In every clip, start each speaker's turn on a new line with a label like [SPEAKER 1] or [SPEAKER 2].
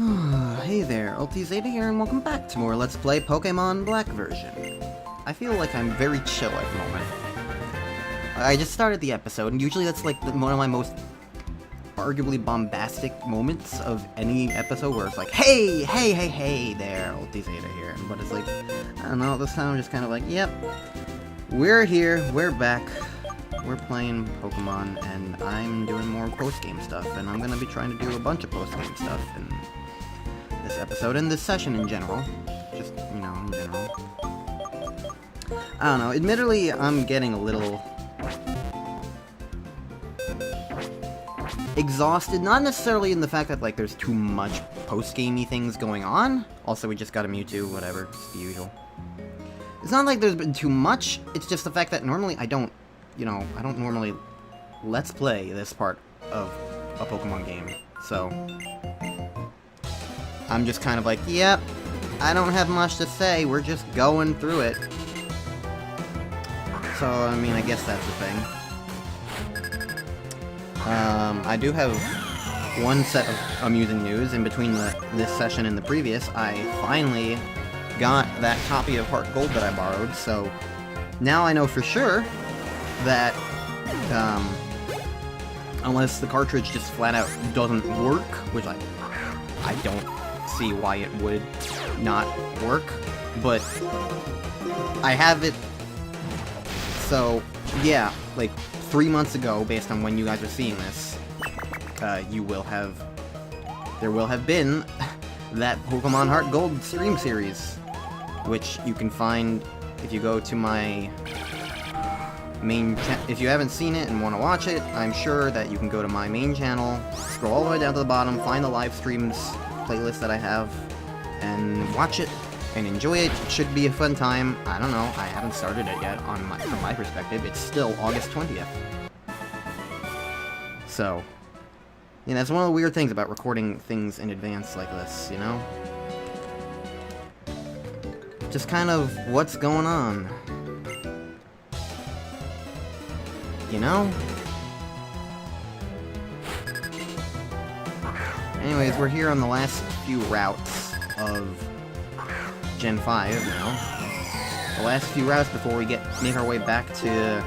[SPEAKER 1] Hey there, Zeta here, and welcome back to more Let's Play Pokemon Black version. I feel like I'm very chill at the moment. I just started the episode, and usually that's like one of my most arguably bombastic moments of any episode, where it's like, hey there, Zeta here. But it's like, I don't know, this time I'm just kind of like, yep, we're here, we're back, we're playing Pokemon, and I'm doing more post-game stuff, and I'm gonna be trying to do a bunch of post-game stuff in this episode, and this session in general. Just, you know, in general. I don't know, admittedly, I'm getting a little exhausted, not necessarily in the fact that, like, there's too much post-gamey things going on. Also, we just got a Mewtwo, whatever, it's the usual. It's not like there's been too much, it's just the fact that normally I don't normally let's play this part of a Pokemon game, so I'm just kind of like, yep, I don't have much to say, we're just going through it. So, I mean, I guess that's the thing. I do have one set of amusing news. In between this session and the previous, I finally got that copy of Heart Gold that I borrowed, so now I know for sure that, unless the cartridge just flat out doesn't work, which I don't see why it would not work, but I have it. So yeah, like 3 months ago, based on when you guys are seeing this, there will have been that Pokemon Heart Gold stream series, which you can find if you go to my main if you haven't seen it and want to watch it. I'm sure that you can go to my main channel, scroll all the way down to the bottom, find the live streams playlist that I have, and watch it and enjoy it. It should be a fun time. I don't know, I haven't started it yet from my perspective. It's still August 20th. So, yeah, that's one of the weird things about recording things in advance like this, you know? Just kind of what's going on, you know? Anyways, we're here on the last few routes of Gen 5 now. The last few routes before we make our way back to...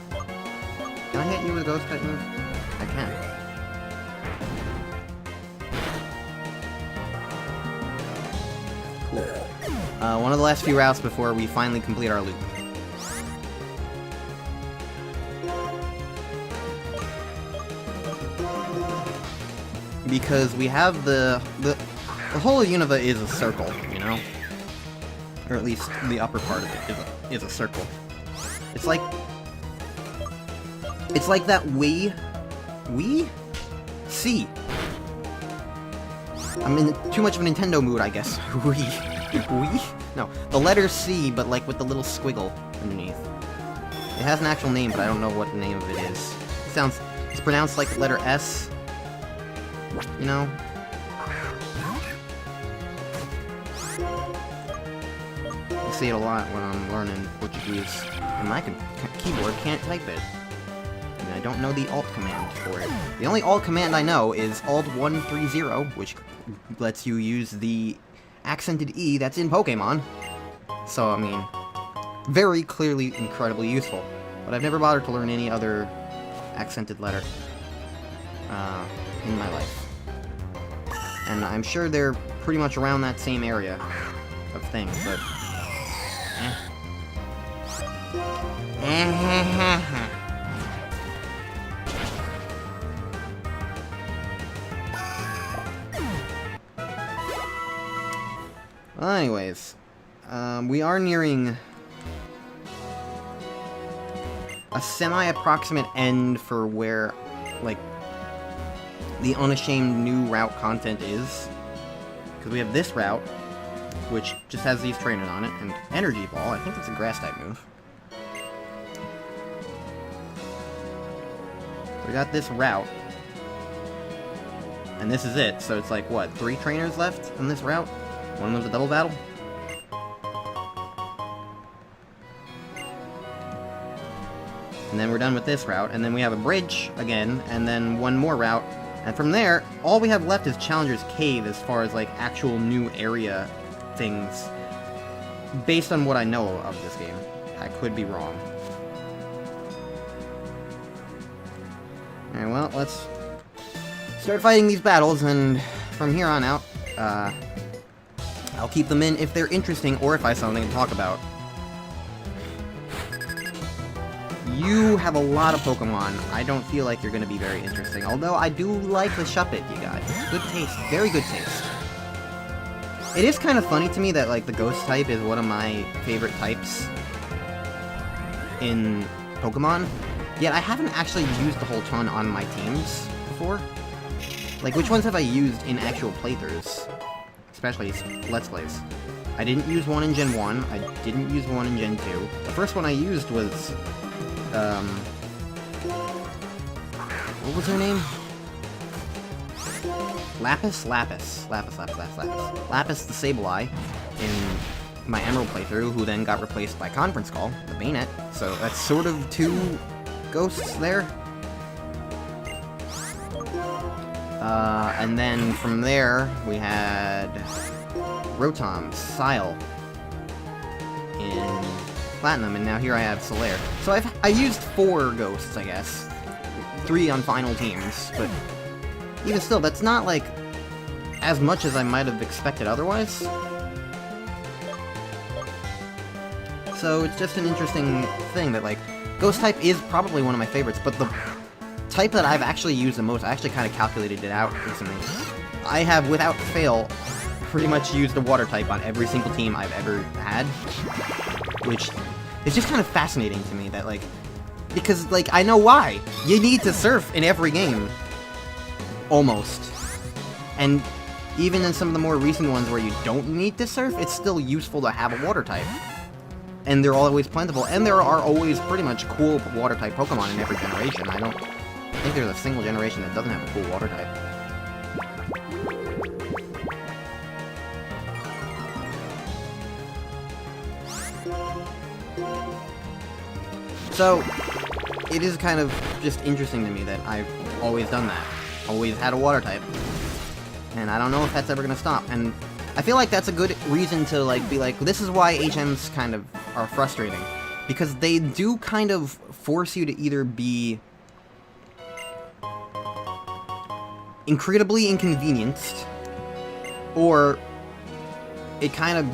[SPEAKER 1] Can I hit you with a ghost type move? I can. Cool. One of the last few routes before we finally complete our loop. Because we have the whole of Unova is a circle, you know? Or at least the upper part of it is a circle. It's like that Wii? C. I'm in too much of a Nintendo mood, I guess. Wii? No, the letter C, but like with the little squiggle underneath. It has an actual name, but I don't know what the name of it is. It's pronounced like the letter S. You know? I see it a lot when I'm learning Portuguese, and my keyboard can't type it. And I don't know the Alt command for it. The only Alt command I know is Alt 130, which lets you use the accented E that's in Pokemon. So, I mean, very clearly incredibly useful. But I've never bothered to learn any other accented letter in my life. And I'm sure they're pretty much around that same area of things, but... Well, anyways, we are nearing a semi-approximate end for where, like, the unashamed new route content is. Because we have this route, which just has these trainers on it, and Energy Ball. I think it's a grass-type move. We got this route, and this is it. So it's like, what, 3 trainers left on this route? One of them's a double battle? And then we're done with this route, and then we have a bridge again, and then one more route And from there, all we have left is Challenger's Cave as far as, like, actual new area things. Based on what I know of this game. I could be wrong. Alright, well, let's start fighting these battles, and from here on out, I'll keep them in if they're interesting or if I have something to talk about. You have a lot of Pokemon. I don't feel like you're going to be very interesting, although I do like the Shuppet you got. Good taste. Very good taste. It is kind of funny to me that, like, the Ghost type is one of my favorite types in Pokemon, yet I haven't actually used the whole ton on my teams before. Like, which ones have I used in actual playthroughs? Especially Let's Plays. I didn't use one in Gen 1, I didn't use one in Gen 2. The first one I used was, what was her name? Lapis the Sableye in my Emerald playthrough, who then got replaced by Conference Call, the Bayonet. So that's sort of two ghosts there. And then from there, we had Rotom, Sile in Platinum, and now here I have Solaire. So I used 4 ghosts, I guess. 3 on final teams, but even still, that's not, like, as much as I might have expected otherwise. So it's just an interesting thing that, like, Ghost type is probably one of my favorites, but the type that I've actually used the most, I actually kind of calculated it out recently. I have, without fail, pretty much used a Water type on every single team I've ever had, which is just kind of fascinating to me that, like, because, like, I know why. You need to Surf in every game. Almost. And even in some of the more recent ones where you don't need to Surf, it's still useful to have a Water type. And they're always plentiful, and there are always pretty much cool Water type Pokemon in every generation. I don't think there's a single generation that doesn't have a cool Water type. So, it is kind of just interesting to me that I've always done that. Always had a Water type. And I don't know if that's ever gonna stop. And I feel like that's a good reason to, like, be like, this is why HMs kind of are frustrating. Because they do kind of force you to either be incredibly inconvenienced, or it kind of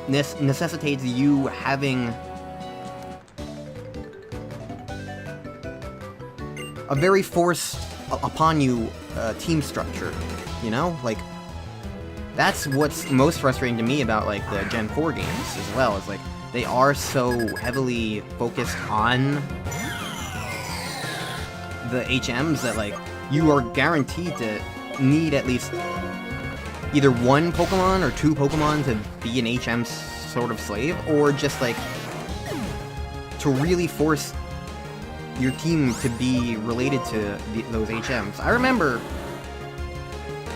[SPEAKER 1] necessitates you having a very forced upon you team structure, you know? Like, that's what's most frustrating to me about, like, the Gen 4 games as well, is, like, they are so heavily focused on the HMs that, like, you are guaranteed to need at least either 1 Pokemon or 2 Pokemon to be an HM sort of slave, or just, like, to really force your team to be related to those HMs. I remember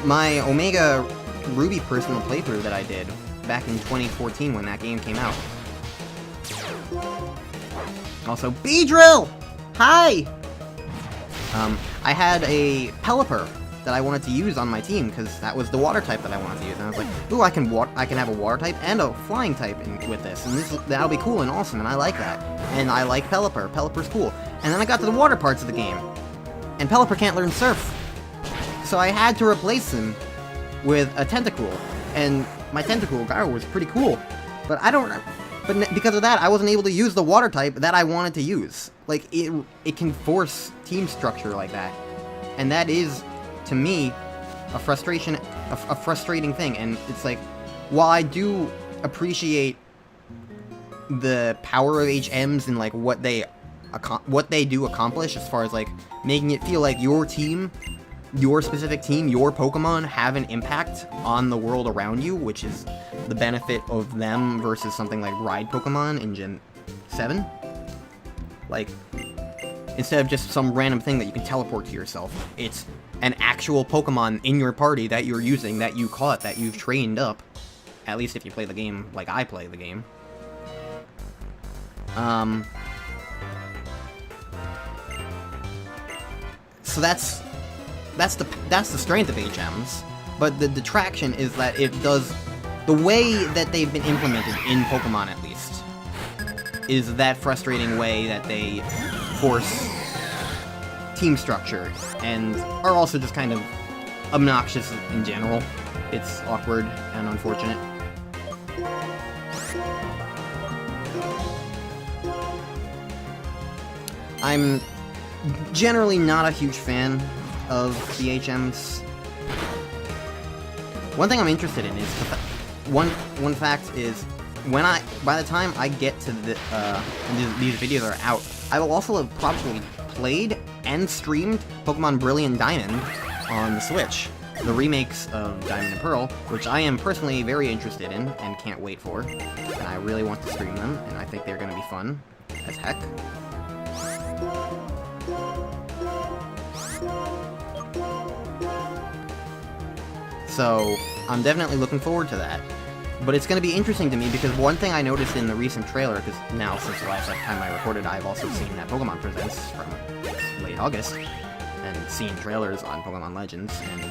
[SPEAKER 1] my Omega Ruby personal playthrough that I did back in 2014 when that game came out. Also, Beedrill! Hi! I had a Pelipper that I wanted to use on my team, because that was the Water type that I wanted to use, and I was like, ooh, I can have a Water type and a Flying type with this, and that'll be cool and awesome, and I like that. And I like Pelipper. Pelipper's cool. And then I got to the water parts of the game, and Pelipper can't learn Surf. So I had to replace him with a Tentacruel, and my Tentacruel guy was pretty cool, but because of that, I wasn't able to use the Water type that I wanted to use. Like, it can force team structure like that, and that is, to me, a frustrating thing. And it's like, while I do appreciate the power of HMs and, like, what they do accomplish as far as, like, making it feel like your team, your specific team, your Pokemon have an impact on the world around you, which is the benefit of them versus something like Ride Pokemon in Gen 7. Like, instead of just some random thing that you can teleport to yourself, it's an actual Pokemon in your party that you're using, that you caught, that you've trained up. At least if you play the game like I play the game. So that's that's the strength of HMs. But the detraction is that it does, the way that they've been implemented in Pokemon at least, is that frustrating way that they force team structure and are also just kind of obnoxious in general. It's awkward and unfortunate. I'm generally not a huge fan of the HMs. One thing I'm interested in is one fact is by the time I get to the these videos are out, I will also have probably played and streamed Pokemon Brilliant Diamond on the Switch, the remakes of Diamond and Pearl, which I am personally very interested in and can't wait for, and I really want to stream them, and I think they're going to be fun as heck. So, I'm definitely looking forward to that. But it's going to be interesting to me because one thing I noticed in the recent trailer, because now since the last time I recorded, I've also seen that Pokemon Presents from late August, and seen trailers on Pokemon Legends and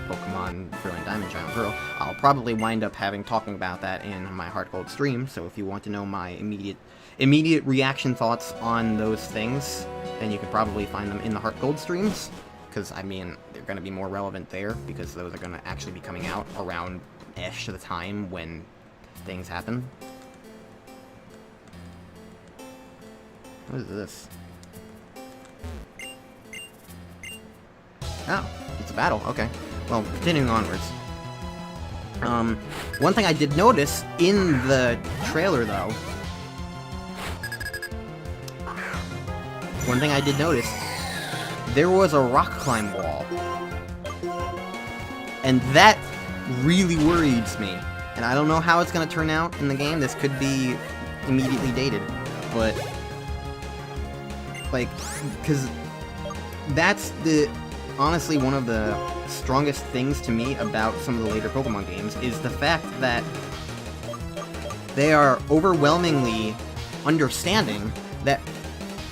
[SPEAKER 1] Pokemon Brilliant Diamond, Giant Pearl. I'll probably wind up talking about that in my Heart Gold stream, so if you want to know my immediate reaction thoughts on those things, then you can probably find them in the Heart Gold streams, because, I mean, they're going to be more relevant there, because those are going to actually be coming out around-ish the time when things happen. What is this? Oh, it's a battle, okay. Well, continuing onwards. One thing I did notice in the trailer, though... One thing I did notice, there was a rock climb wall. And that really worries me. And I don't know how it's going to turn out in the game. This could be immediately dated. But, like, because that's honestly one of the strongest things to me about some of the later Pokemon games is the fact that they are overwhelmingly understanding that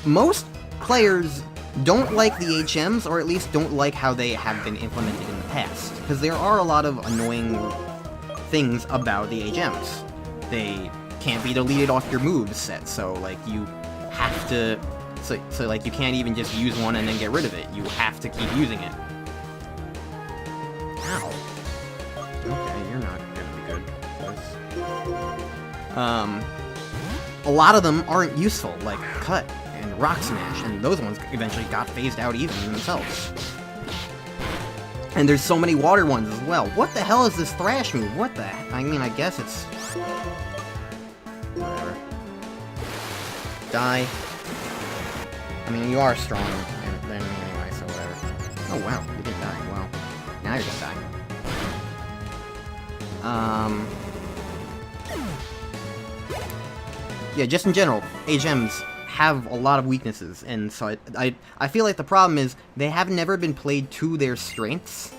[SPEAKER 1] most players don't like the HMs, or at least don't like how they have been implemented in the past. Because there are a lot of annoying things about the HMs. They can't be deleted off your moves set, so, like, you have to... So, like, you can't even just use one and then get rid of it. You have to keep using it. Ow. Okay, you're not gonna be good for this. A lot of them aren't useful, like Cut and Rock Smash, and those ones eventually got phased out even themselves. And there's so many water ones as well. What the hell is this Thrash move? What the heck? I mean, I guess it's... Whatever. Die. I mean, you are strong, and then anyway, so whatever. Oh wow, you didn't die. Well, now you're gonna die. Yeah, just in general, HMs have a lot of weaknesses, and so I feel like the problem is they have never been played to their strengths.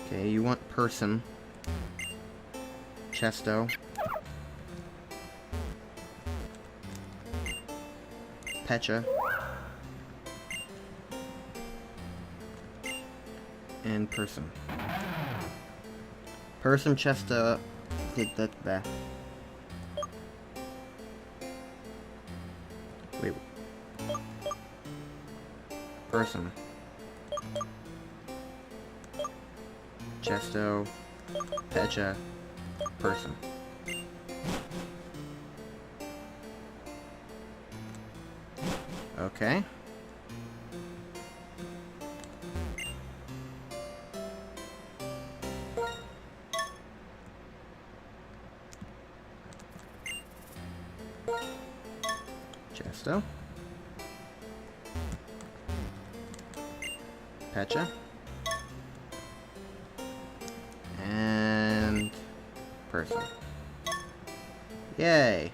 [SPEAKER 1] Okay, you want Person. Chesto. Pecha. And Person. Person, Chesto... Wait. Person. Chesto, Pecha, Person. Okay. Chesto. Pecha. And Person. Yay.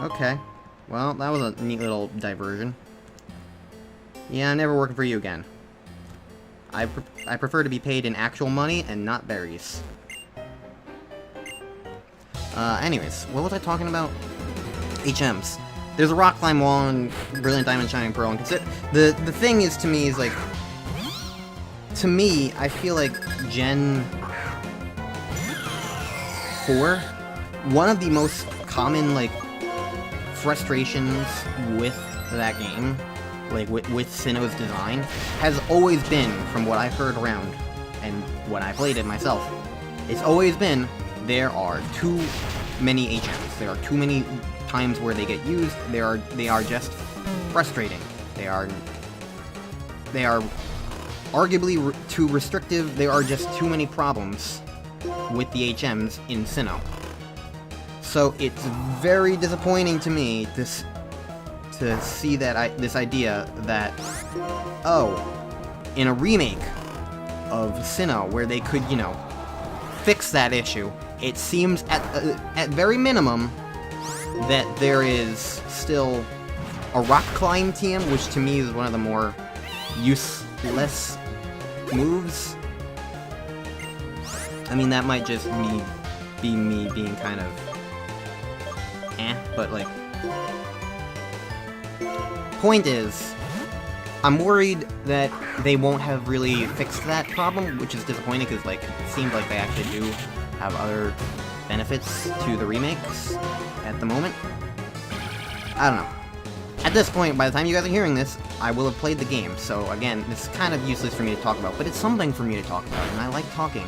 [SPEAKER 1] Okay. Well, that was a neat little diversion. Yeah, I'm never working for you again. I prefer to be paid in actual money and not berries. Anyways, what was I talking about? HMs. There's a rock climb wall and Brilliant Diamond Shining Pearl, and the thing is, to me, I feel like Gen 4, one of the most common, like, frustrations with that game, like, with Sinnoh's design, has always been, from what I've heard around, and when I played it myself, it's always been, there are too many HMs. There are too many times where they get used. They are just frustrating. They are arguably too restrictive. There are just too many problems with the HMs in Sinnoh. So it's very disappointing to me to see that this idea that, oh, in a remake of Sinnoh where they could, you know, fix that issue, it seems at very minimum that there is still a rock climb TM, which to me is one of the more useless moves. I mean, that might just be me being kind of but like, point is, I'm worried that they won't have really fixed that problem, which is disappointing because, like, it seems like they actually do have other benefits to the remakes at the moment. I don't know. At this point, by the time you guys are hearing this, I will have played the game, so again, it's kind of useless for me to talk about, but it's something for me to talk about, and I like talking.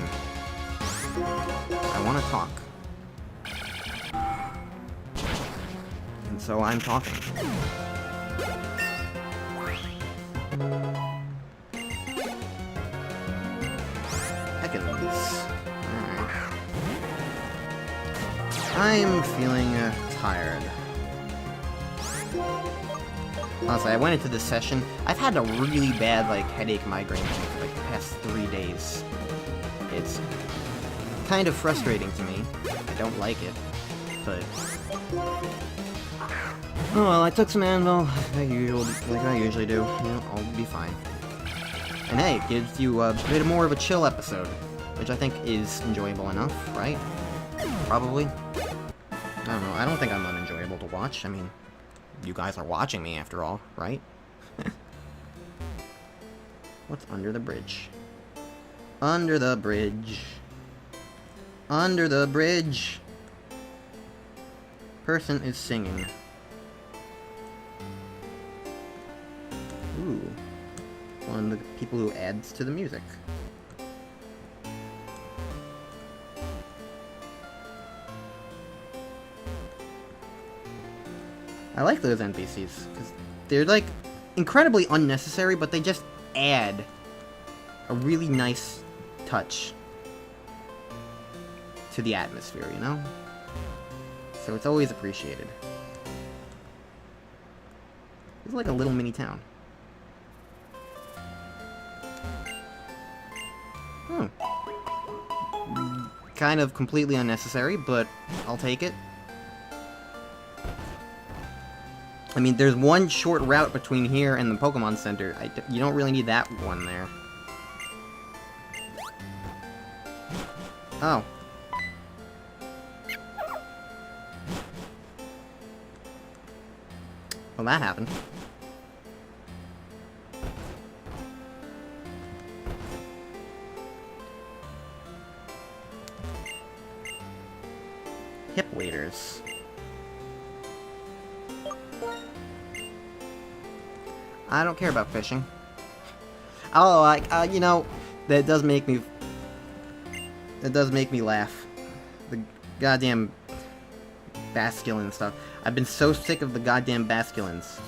[SPEAKER 1] I want to talk. And so I'm talking. Heckins. Alright. I'm feeling tired. Honestly, I went into this session. I've had a really bad, like, headache migraine for, like, the past 3 days. It's kind of frustrating to me. I don't like it, but... oh well, I took some Anvil, like I usually do. Yeah, I'll be fine. And hey, it gives you a bit more of a chill episode, which I think is enjoyable enough, right? Probably. I don't know, I don't think I'm unenjoyable to watch. I mean, you guys are watching me after all, right? What's under the bridge? Under the bridge. Under the bridge. Person is singing. Ooh. One of the people who adds to the music. I like those NPCs, because they're, like, incredibly unnecessary, but they just add a really nice touch to the atmosphere, you know? So it's always appreciated. It's like a little mini town. Hmm. Kind of completely unnecessary, but I'll take it. I mean, there's one short route between here and the Pokémon Center. You don't really need that one there. Oh. Well, that happened. Hip waders. I don't care about fishing. Oh, you know, that does make me laugh. The goddamn Basculin stuff. I've been so sick of the goddamn Basculins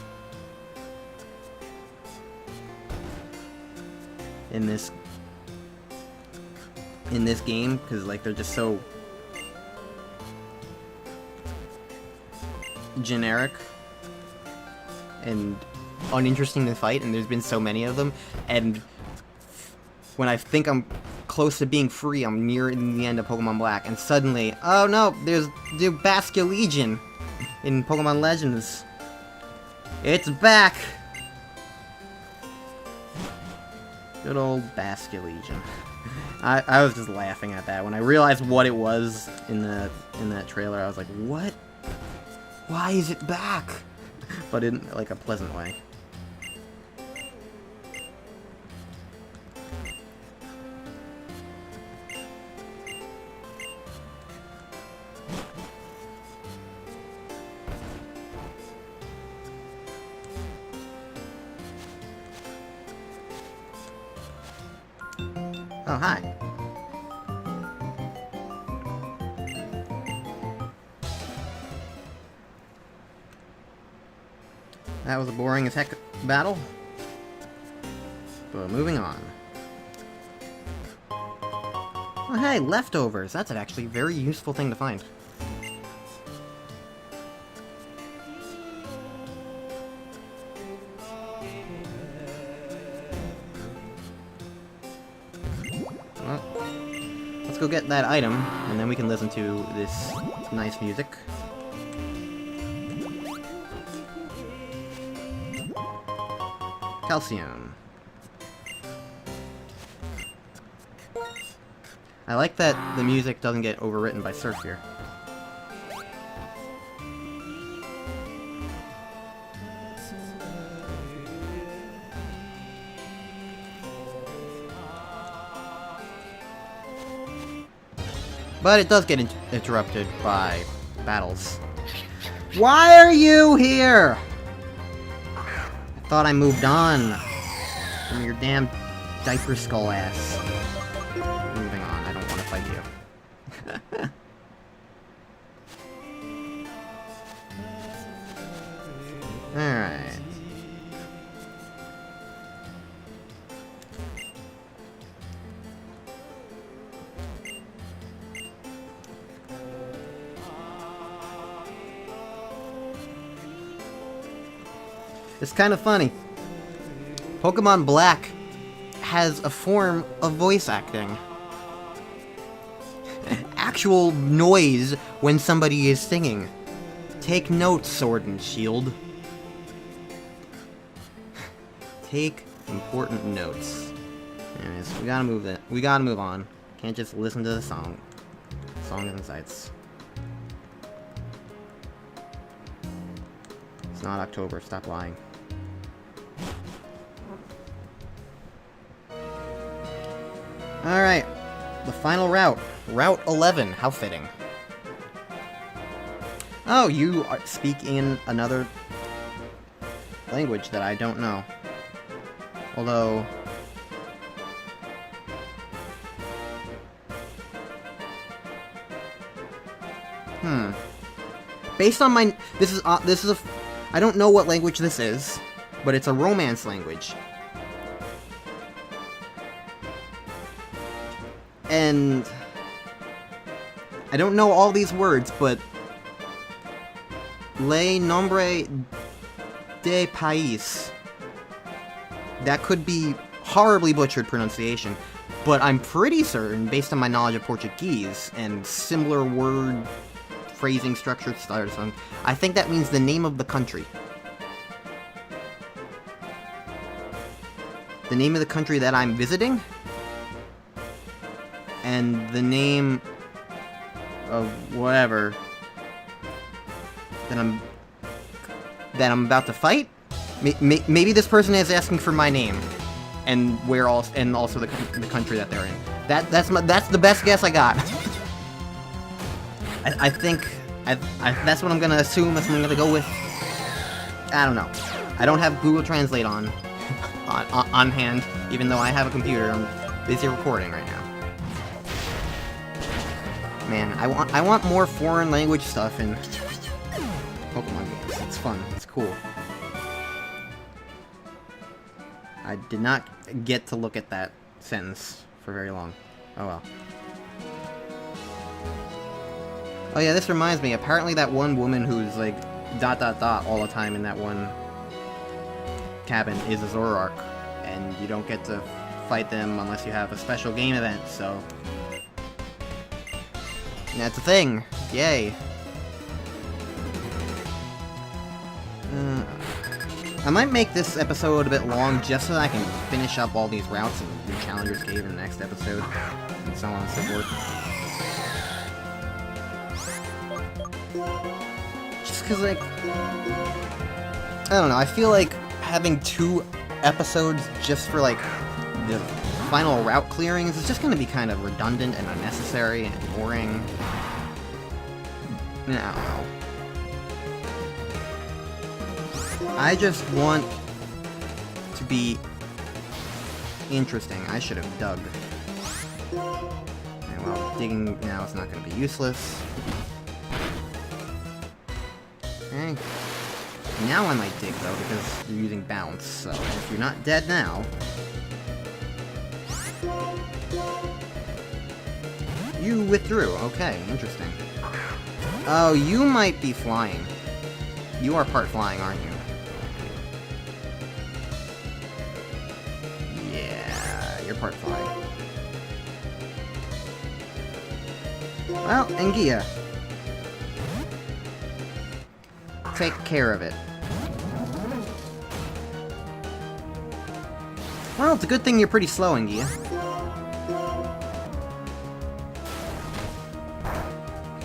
[SPEAKER 1] in this game, because, like, they're just so generic and uninteresting to fight, and there's been so many of them, and when I think I'm close to being free, I'm nearing the end of Pokemon Black, and suddenly, oh no, there's the Basculegion in Pokemon Legends. It's back! Good old Basculegion. I was just laughing at that. When I realized what it was in that trailer, I was like, what? Why is it back? But in, like, a pleasant way. Oh, hi. That was a boring as heck battle. But moving on. Oh, hey, leftovers. That's an actually very useful thing to find. Well, let's go get that item, and then we can listen to this nice music. Calcium. I like that the music doesn't get overwritten by Surf here. But it does get interrupted by battles. Why are you here? I thought I moved on from your damn diaper skull ass. Moving on, I don't want to fight you. Alright. It's kind of funny. Pokemon Black has a form of voice acting. Actual noise when somebody is singing. Take notes, Sword and Shield. Take important notes. Anyways, we gotta move on. Can't just listen to the song. Songs and sights. It's not October, stop lying. Alright, the final route. Route 11, how fitting. Oh, you speak in another language that I don't know. Although... Based on my... This is a... I don't know what language this is, but it's a Romance language. And I don't know all these words, but Le Nombre de País. That could be horribly butchered pronunciation, but I'm pretty certain, based on my knowledge of Portuguese and similar word phrasing structure, style, song, I think that means the name of the country. The name of the country that I'm visiting? And the name of whatever that I'm about to fight. Maybe this person is asking for my name, and and also the country that they're in. That's the best guess I got. I think that's what I'm gonna assume. That's what I'm gonna go with. I don't know. I don't have Google Translate on hand, even though I have a computer. I'm busy recording right now. Man, I want more foreign language stuff in Pokemon games. It's fun. It's cool. I did not get to look at that sentence for very long. Oh well. Oh yeah, this reminds me. Apparently that one woman who's like ... all the time in that one cabin is a Zoroark, and you don't get to fight them unless you have a special game event, so... That's a thing! Yay! I might make this episode a bit long just so that I can finish up all these routes and the challengers gave in the next episode, and so on and so forth. Just cause, like... I don't know, I feel like having 2 episodes just for, like, the final route clearings is just gonna be kind of redundant and unnecessary and boring. I don't know. I just want to be interesting. I should have dug. And well, digging now is not going to be useless. Okay. Now I might dig, though, because you're using bounce, so if you're not dead now... You withdrew. Okay, interesting. Oh, you might be flying. You are part flying, aren't you? Yeah, you're part flying. Well, Anguilla. Take care of it. Well, it's a good thing you're pretty slow, Anguilla.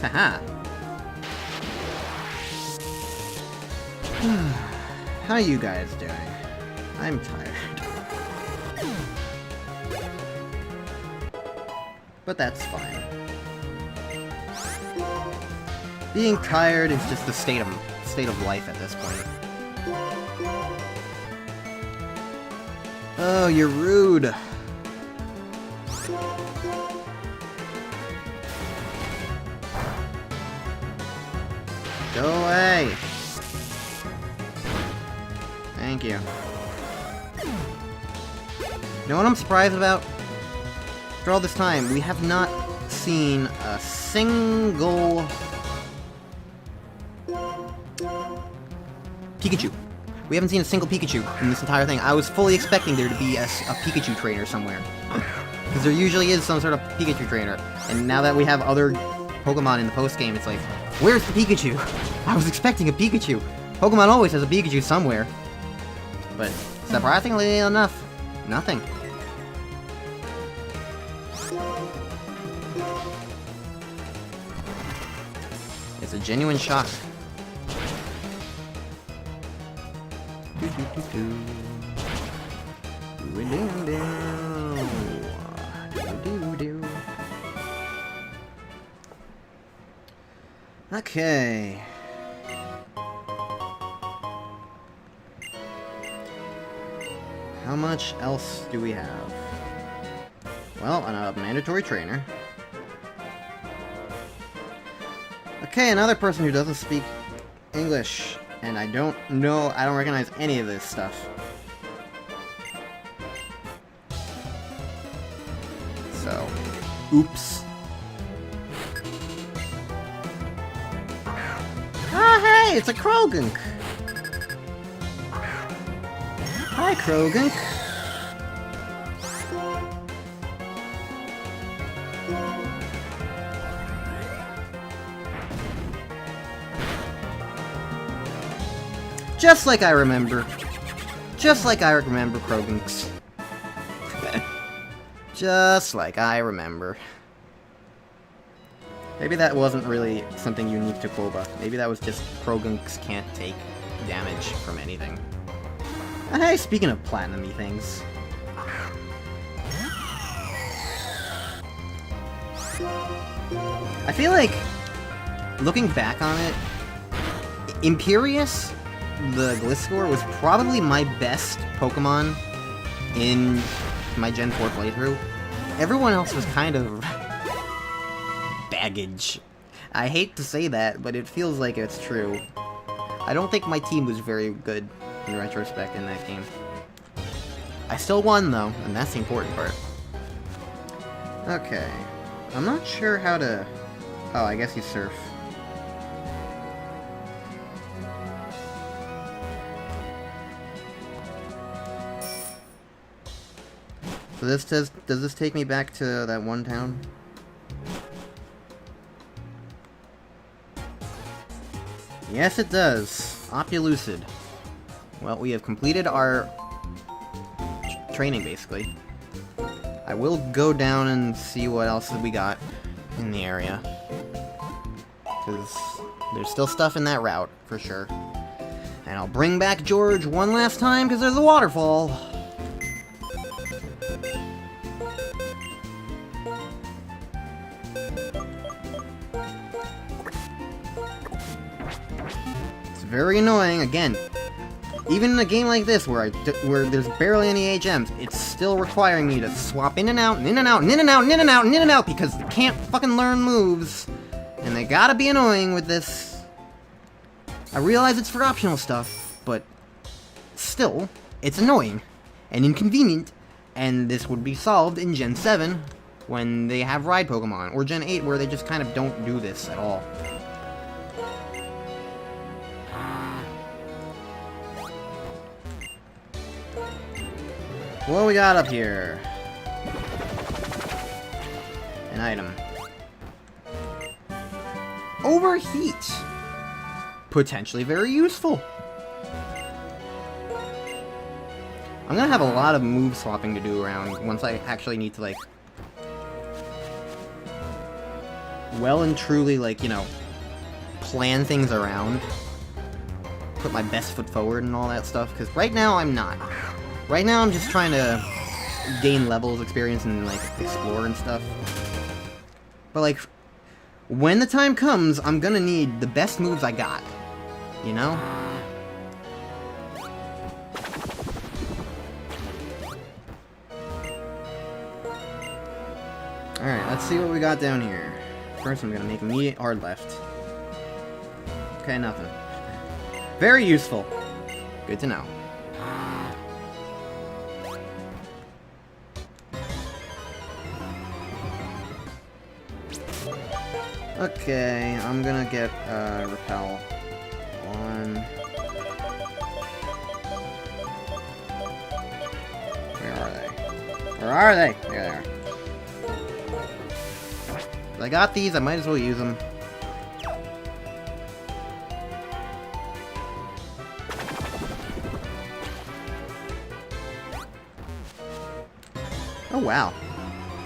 [SPEAKER 1] Haha. How are you guys doing? I'm tired. But that's fine. Being tired is just the state of life at this point. Oh, you're rude. Go away. Thank you. You know what I'm surprised about? After all this time, we have not seen a single... Pikachu. We haven't seen a single Pikachu in this entire thing. I was fully expecting there to be a Pikachu trainer somewhere. Because there usually is some sort of Pikachu trainer. And now that we have other Pokemon in the post-game, it's like, where's the Pikachu? I was expecting a Pikachu. Pokemon always has a Pikachu somewhere. But, surprisingly enough, nothing. It's a genuine shock. Okay. How much else do we have? Well, a mandatory trainer. Okay, another person who doesn't speak English. And I don't recognize any of this stuff. So, oops. Ah, hey, it's a Krogunk! Hi, Krogunk. Just like I remember. Just like I remember Krogunks. Just like I remember. Maybe that wasn't really something unique to Koba. Maybe that was just Krogunks can't take damage from anything. Hey, speaking of platinum-y things. I feel like, looking back on it, Imperius, the Gliscor, was probably my best Pokemon in my Gen 4 playthrough. Everyone else was kind of baggage. I hate to say that, but it feels like it's true. I don't think my team was very good in retrospect in that game. I still won though, and that's the important part. Okay. I'm not sure how to... Oh, I guess you surf. So does this take me back to that one town? Yes, it does. Opelucid. Well, we have completed our training, basically. I will go down and see what else we got in the area. Because there's still stuff in that route, for sure. And I'll bring back George one last time, because there's a waterfall. It's very annoying, again. Even in a game like this, where there's barely any HMs, it's still requiring me to swap in and out, and in and out, and in and out, and in and out, and in and out, because they can't fucking learn moves. And they gotta be annoying with this. I realize it's for optional stuff, but still, it's annoying and inconvenient, and this would be solved in Gen 7 when they have ride Pokemon, or Gen 8 where they just kind of don't do this at all. What do we got up here? An item. Overheat! Potentially very useful. I'm gonna have a lot of move swapping to do around once I actually need to, like, well and truly, like, you know, plan things around. Put my best foot forward and all that stuff, because right now I'm not. Right now I'm just trying to gain levels, experience, and, like, explore and stuff. But, like, when the time comes, I'm gonna need the best moves I got. You know? Alright, let's see what we got down here. First, I'm gonna make immediate hard left. Okay, nothing. Very useful. Good to know. Okay, I'm gonna get, repel. One. Where are they? Where are they? There they are. If I got these, I might as well use them. Oh wow.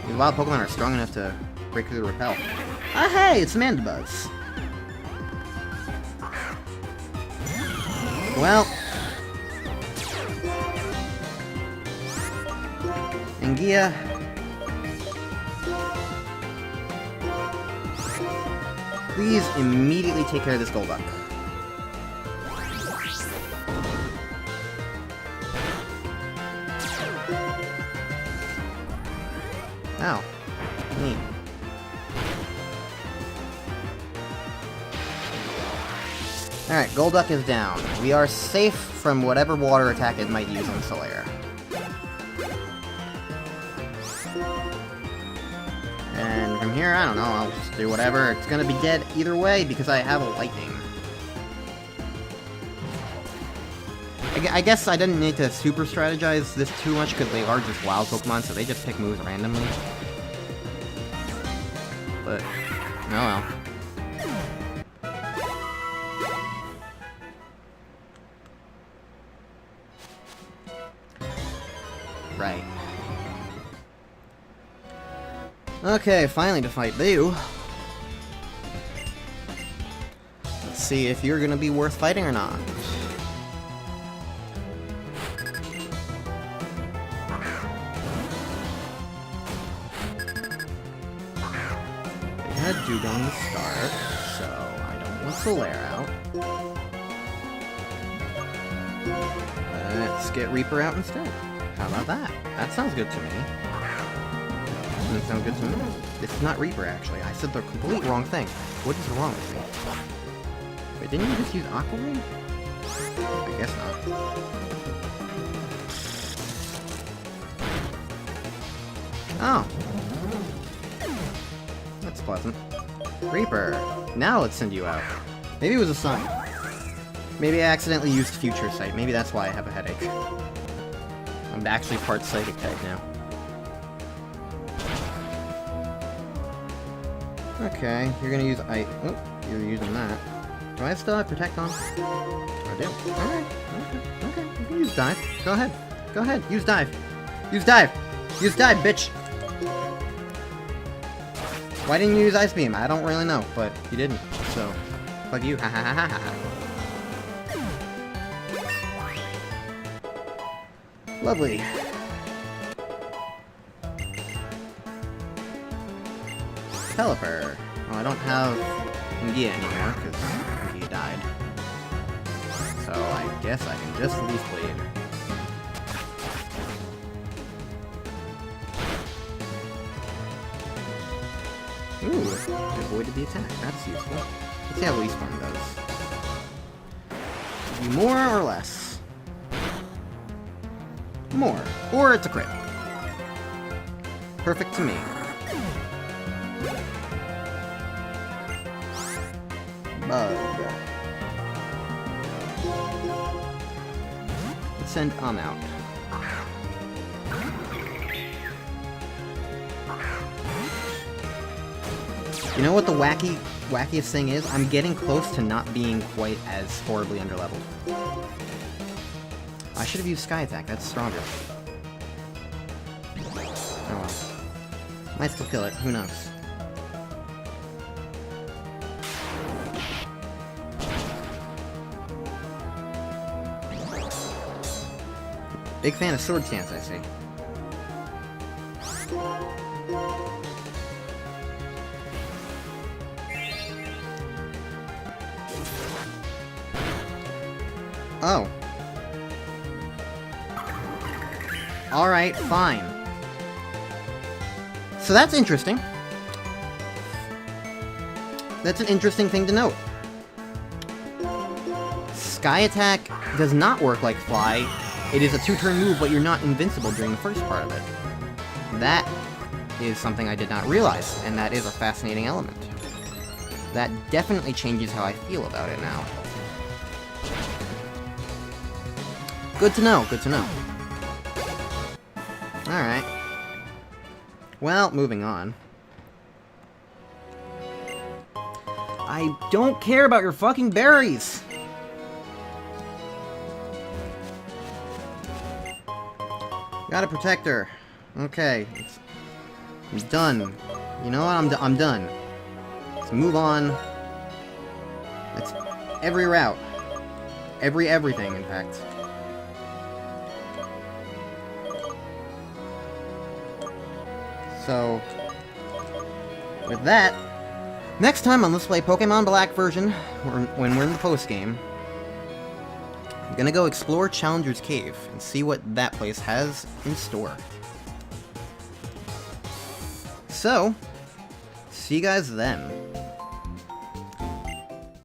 [SPEAKER 1] These wild Pokemon are strong enough to break through the repel. Ah hey, it's Mandibuzz. Well. Anguilla. Please immediately take care of this Golduck. Ow. Neat. Alright, Golduck is down. We are safe from whatever water attack it might use on Solaire. And from here, I don't know, I'll just do whatever. It's gonna be dead either way because I have a lightning. I guess I didn't need to super strategize this too much because they are just wild Pokemon, so they just pick moves randomly. But, oh well. Right. Okay, finally to fight you. Let's see if you're gonna be worth fighting or not. They had Dewgong to start, so I don't want Solaire out. Let's get Reaper out instead. How about that? That sounds good to me. Doesn't sound good to me. This is not Reaper, actually. I said the complete wrong thing. What is wrong with me? Wait, didn't you just use Aqua Ring? I guess not. Oh. That's pleasant. Reaper. Now let's send you out. Maybe it was a sign. Maybe I accidentally used Future Sight. Maybe that's why I have a headache. I'm actually part psychic type now. Okay, you're gonna use oh, you're using that. Do I still have Protect on? I do. Alright, okay. You can use Dive. Go ahead. Go ahead, use Dive. Use Dive! Use Dive, bitch! Why didn't you use Ice Beam? I don't really know, but you didn't, so... Fuck you, ha ha ha ha ha. Lovely. Pelipper. Oh, I don't have Ngia anymore, because Ngia died. So I guess I can just Leaf Blade. Ooh, I avoided the attack. That's useful. Let's see how Leaf Storm does. More or less? More. Or it's a crit. Perfect to me. Bug. Let's send out. You know what the wackiest thing is? I'm getting close to not being quite as horribly underleveled. I should have used Sky Attack, that's stronger. Oh well. Might still kill it, who knows. Big fan of Sword Stance, I see. Oh. Alright, fine. So that's interesting. That's an interesting thing to note. Sky Attack does not work like Fly. It is a 2-turn move, but you're not invincible during the first part of it. That is something I did not realize, and that is a fascinating element. That definitely changes how I feel about it now. Good to know, good to know. Alright. Well, moving on. I don't care about your fucking berries! Got a protector. Okay. I'm done. You know what? I'm done. Let's move on. That's every route. Everything, in fact. So, with that, next time on Let's Play Pokemon Black version, when we're in the post-game, I'm gonna go explore Challenger's Cave and see what that place has in store. So, see you guys then.